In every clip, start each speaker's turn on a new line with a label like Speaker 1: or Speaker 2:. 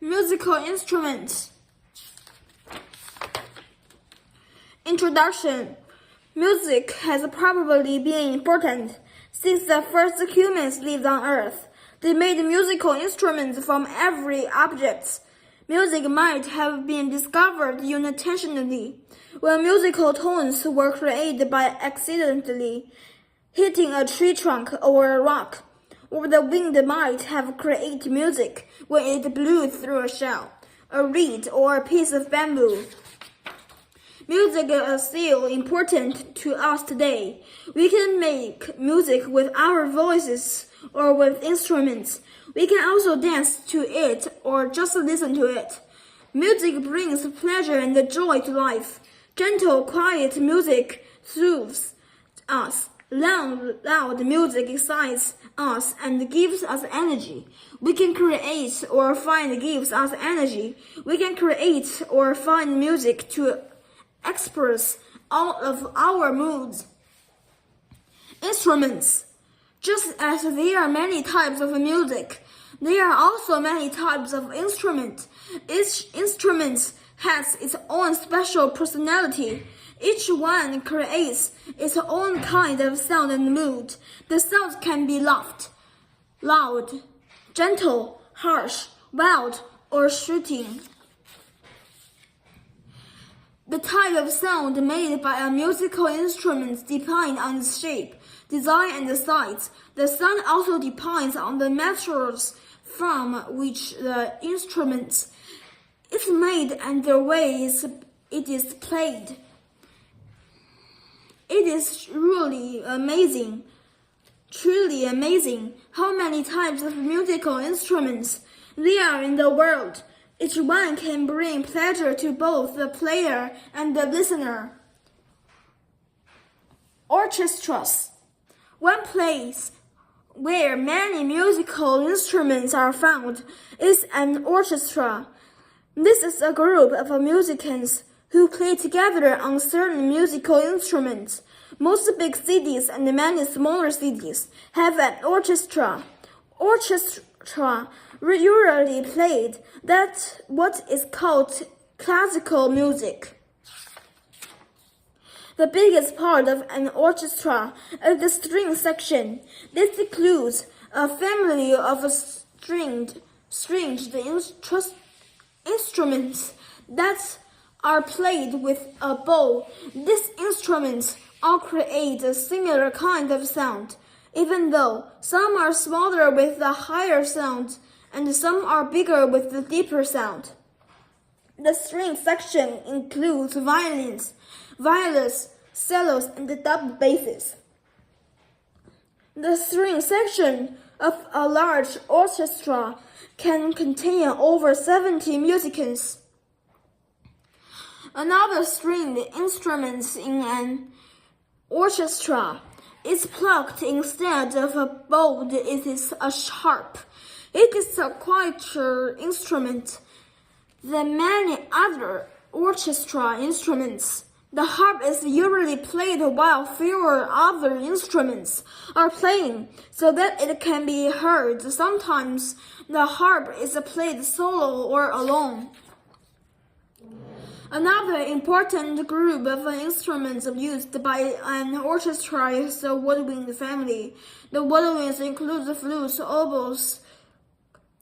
Speaker 1: Musical instruments. Introduction. Music has probably been important since the first humans lived on Earth. They made musical instruments from every object. Music might have been discovered unintentionally, when musical tones were created by accidentally hitting a tree trunk or a rock, or the wind might have created music when it blew through a shell, a reed, or a piece of bamboo. Music is still important to us today. We can make music with our voices or with instruments. We can also dance to it or just listen to it. Music brings pleasure and joy to life. Gentle, quiet music soothes us. Loud music excites us and gives us energy. We can create or find gives us energy. We can create or find music to express all of our moods. Instruments. Just as there are many types of music, there are also many types of instrument. Each instrument has its own special personality. Each one creates its own kind of sound and mood. The sounds can be loud, gentle, harsh, wild, or shouting. The type of sound made by a musical instrument depends on its shape, design, and size. The sound also depends on the materials from which the instrument is made and the way it is played. It is truly amazing how many types of musical instruments there are in the world. Each one can bring pleasure to both the player and the listener. Orchestras. One place where many musical instruments are found is an orchestra. This is a group of musicians who play together on certain musical instruments. Most big cities and many smaller cities have an orchestra. Orchestra usually played what is called classical music. The biggest part of an orchestra is the string section. This includes a family of stringed instruments that are played with a bow. These instruments all create a similar kind of sound, even though some are smaller with a higher sound and some are bigger with a deeper sound. The string section includes violins, violas, cellos, and double basses. The string section of a large orchestra can contain over 70 musicians. Another stringed instrument in an orchestra is plucked instead of a bowed. It is a harp. It is a quieter instrument than many other orchestra instruments. The harp is usually played while fewer other instruments are playing, so that it can be heard. Sometimes the harp is played solo or alone. Another important group of instruments used by an orchestra is the woodwind family. The woodwinds include the flutes, oboes,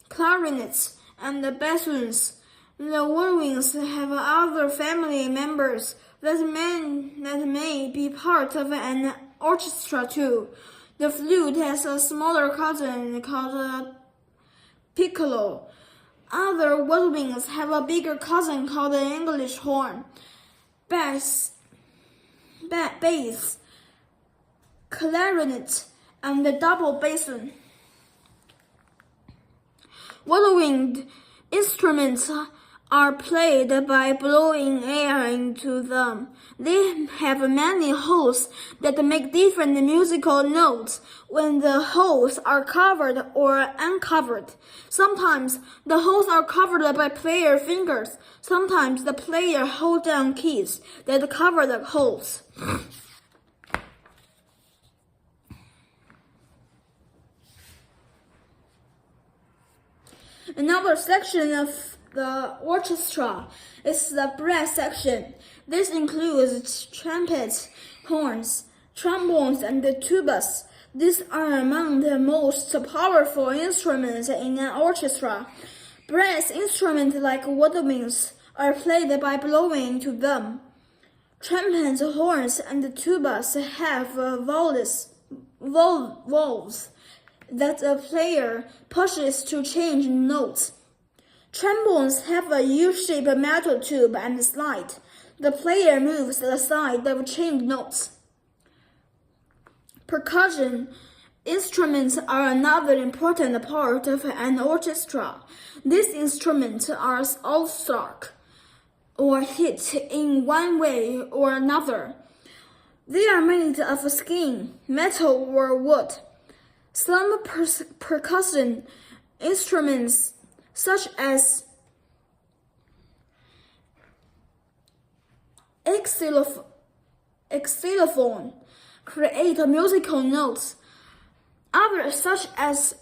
Speaker 1: clarinets, and the bassoons. The woodwinds have other family members that may be part of an orchestra too. The flute has a smaller cousin called a piccolo. Other woodwinds have a bigger cousin called the English horn, bass, clarinet, and the double bassoon. Woodwind instruments are played by blowing air into them. They have many holes that make different musical notes when the holes are covered or uncovered. Sometimes the holes are covered by player fingers. Sometimes the player holds down keys that cover the holes. Another section of the orchestra is the brass section. This includes trumpets, horns, trombones, and tubas. These are among the most powerful instruments in an orchestra. Brass instruments like woodwinds are played by blowing into them. Trumpets, horns, and tubas have valves that a player pushes to change notes. Trombones have a U-shaped metal tube and slide. The player moves the slide to change notes. Percussion instruments are another important part of an orchestra. These instruments are all struck or hit in one way or another. They are made of skin, metal, or wood. Some percussion instruments, such as xylophone, create musical notes. Others, such as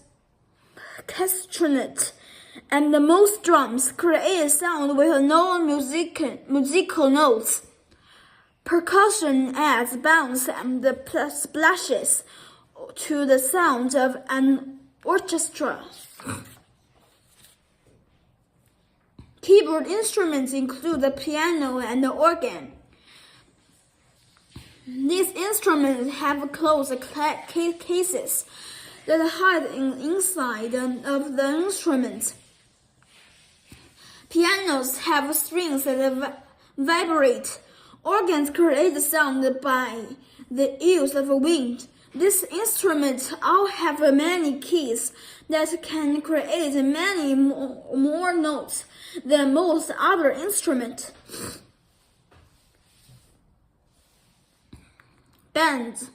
Speaker 1: castanet and most drums, create sound with no musical notes. Percussion adds bounce and splashes to the sound of an orchestra. Keyboard instruments include the piano and the organ. These instruments have closed cases that hide inside of the instrument. Pianos have strings that vibrate. Organs create sound by the use of wind. These instruments all have many keys that can create many more notes than most other instruments. Bands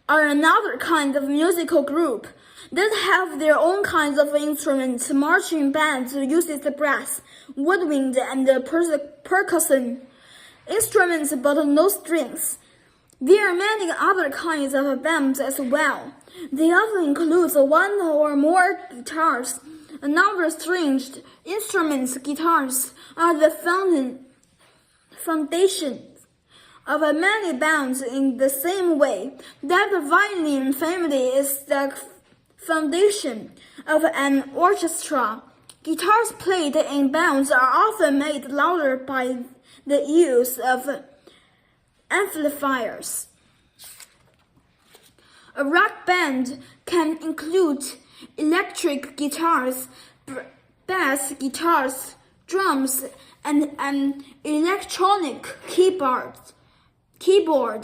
Speaker 1: are another kind of musical group that have their own kinds of instruments. Marching bands uses the brass, woodwind, and percussion instruments, but no strings. There are many other kinds of bands as well. They often include one or more guitars. Another stringed instruments. Guitars are the foundation of many bands in the same way that the violin family is the foundation of an orchestra. Guitars played in bands are often made louder by the use of amplifiers. A rock band can include electric guitars, bass guitars, drums, and an electronic keyboard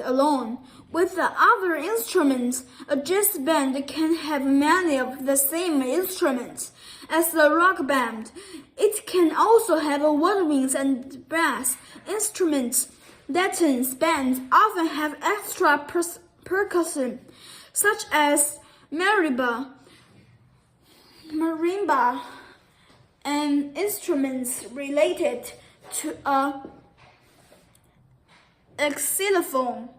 Speaker 1: alone. With the other instruments, a jazz band can have many of the same instruments as the rock band. It can also have woodwinds and brass instruments. Latin bands often have extra percussion, such as marimba, and instruments related to a xylophone.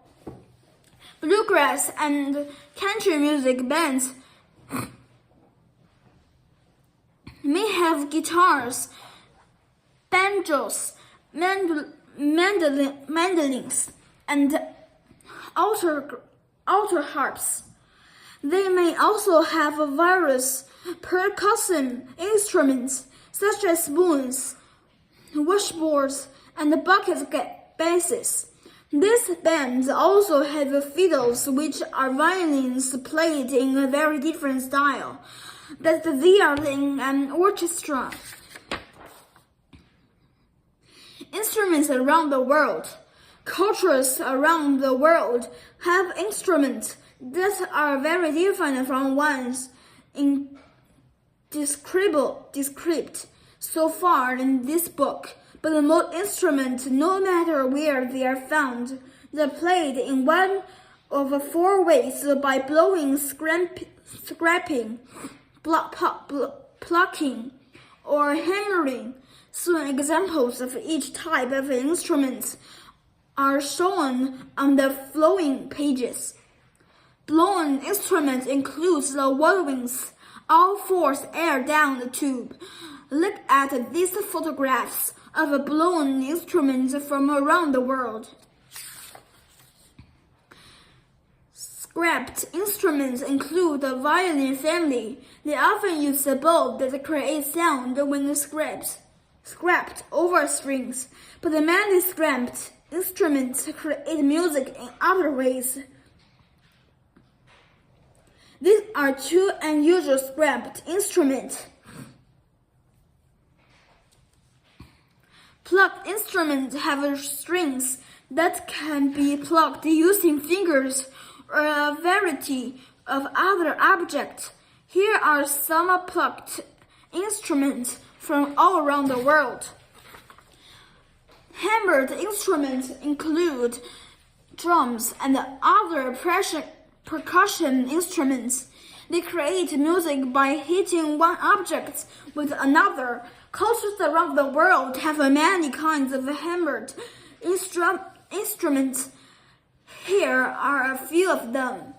Speaker 1: Bluegrass and country music bands may have guitars, banjos, mandolins, and alto harps. They may also have various percussion instruments, such as spoons, washboards, and bucket basses. These bands also have fiddles, which are violins played in a very different style that they are in an orchestra. Instruments around the world. Cultures around the world have instruments that are very different from ones described so far in this book. But most instruments, no matter where they are found, they are played in one of 4 ways: by blowing, scraping, plucking, or hammering. Some examples of each type of instruments are shown on the following pages. Blown instruments include the woodwinds. All force air down the tube. Look at these photographs of blown instruments from around the world. Scraped instruments include the violin family. They often use a bow that creates sound when scraped over strings, but many scraped instruments create music in other ways. These are two unusual scraped instruments. Plucked instruments have strings that can be plucked using fingers or a variety of other objects. Here are some plucked instruments from all around the world. Hammered instruments include drums and other percussion instruments. They create music by hitting one object with another. Cultures around the world have many kinds of hammered instruments. Here are a few of them.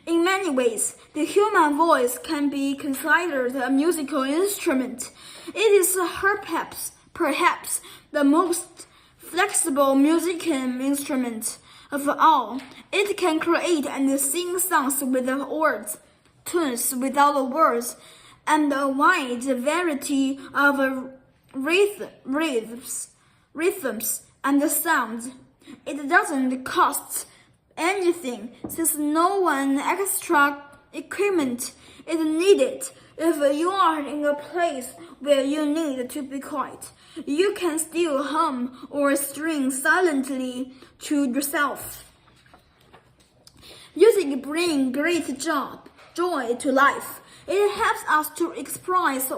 Speaker 1: In many ways, the human voice can be considered a musical instrument. It is perhaps the most flexible musical instrument of all. It can create and sing songs with words, tunes without words, and a wide variety of rhythms and sounds. It doesn't cost anything, since no one extra equipment is needed. If you are in a place where you need to be quiet, you can still hum or sing silently to yourself. Music brings great joy to life. It helps us to express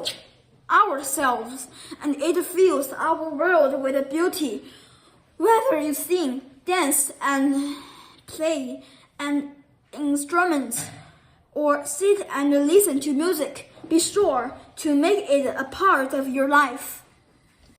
Speaker 1: ourselves, and it fills our world with beauty. Whether you sing, dance, and play an instrument, or sit and listen to music, be sure to make it a part of your life.